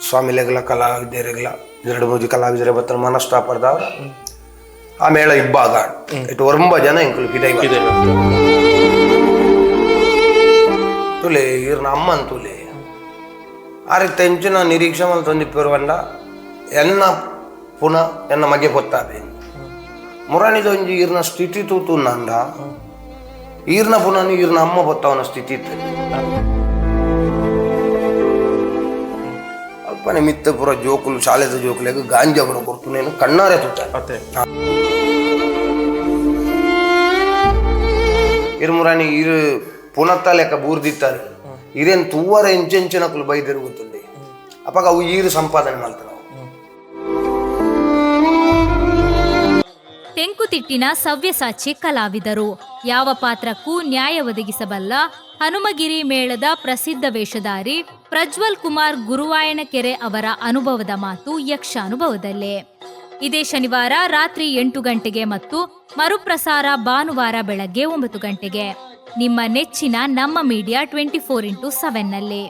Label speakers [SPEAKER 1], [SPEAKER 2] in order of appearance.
[SPEAKER 1] ಸ್ವಾಮಿಲೆಗಳ ಕಲಾವಿದರಿಗಳ 2-3 ಕಲಾವಿದರೇ ಬರ್ತಾರೆ ಮನಸ್ತಾಪರ್ದವ್ರ ಆ ಮೇಳ ಇಬ್ಬಾಗ ಇಟ್ಟು 9 ಜನ ಇಂಕಲು ಪಿದೈ ತುಲೆ ಇವ್ರನ್ನ ಅಮ್ಮನ್ ತುಲೆ ಆರಿಗೆ ತೆಂಚಿನ ನಿರೀಕ್ಷೆ ಮಲ್ ತೊಂದಿಪ್ಪರು ಬಂದ ಎನ್ನ ಪುನಃ ಎನ್ನ ಮಗೆ ಗೊತ್ತಾದೆ ಮುರಾಣಿದೊಂಜಿ ಈರ್ನ ಸ್ಥಿತಿ ತೂತು ನಂದ ಈರ್ನ ಪುನಃ ಈರ್ನ ಅಮ್ಮ ಬೊತ್ತವನ ಸ್ಥಿತಿ ಇತ್ತು ಅಲ್ಪನೆ ಮಿತ್ತ ಪುರ ಜೋಕುಲು ಶಾಲೆದ ಜೋಕುಲೆಗ ಗಾಂಜಾ ಬರೋ ಕೊಡ್ತು ನೇನು ಕಣ್ಣಾರೆ ತುತ್ತ ಇರ್ ಮುರಾಣಿ ಇರು ಪುನತ್ತ ಲೆಕ್ಕ ಬೂರ್ದಿತ್ತಾರೆ ಇರೇನು ತೂವರ ಎಂಚೆಂಚಿನಕ್ಕಲು ಬೈದಿರುಗುತ್ತದೆ ಅಪ್ಪಾಗ ಅವು ಈರು ಸಂಪಾದನೆ ಮಾಡ್ತಾರೆ
[SPEAKER 2] ತೆಂಕುತಿಟ್ಟಿನ ಸವ್ಯಸಾಚಿ ಕಲಾವಿದರು ಯಾವ ಪಾತ್ರಕ್ಕೂ ನ್ಯಾಯ ಒದಗಿಸಬಲ್ಲ ಹನುಮಗಿರಿ ಮೇಳದ ಪ್ರಸಿದ್ಧ ವೇಷಧಾರಿ ಪ್ರಜ್ವಲ್ ಕುಮಾರ್ ಗುರುವಾಯಣಕೆರೆ ಅವರ ಅನುಭವದ ಮಾತು ಯಕ್ಷಾನುಭವದಲ್ಲೇ. ಇದೇ ಶನಿವಾರ ರಾತ್ರಿ 8 ಗಂಟೆಗೆ ಮತ್ತು ಮರುಪ್ರಸಾರ ಭಾನುವಾರ ಬೆಳಗ್ಗೆ 9 ಗಂಟೆಗೆ ನಿಮ್ಮ ನೆಚ್ಚಿನ ನಮ್ಮ ಮೀಡಿಯಾ 24x7 ನಲ್ಲಿ.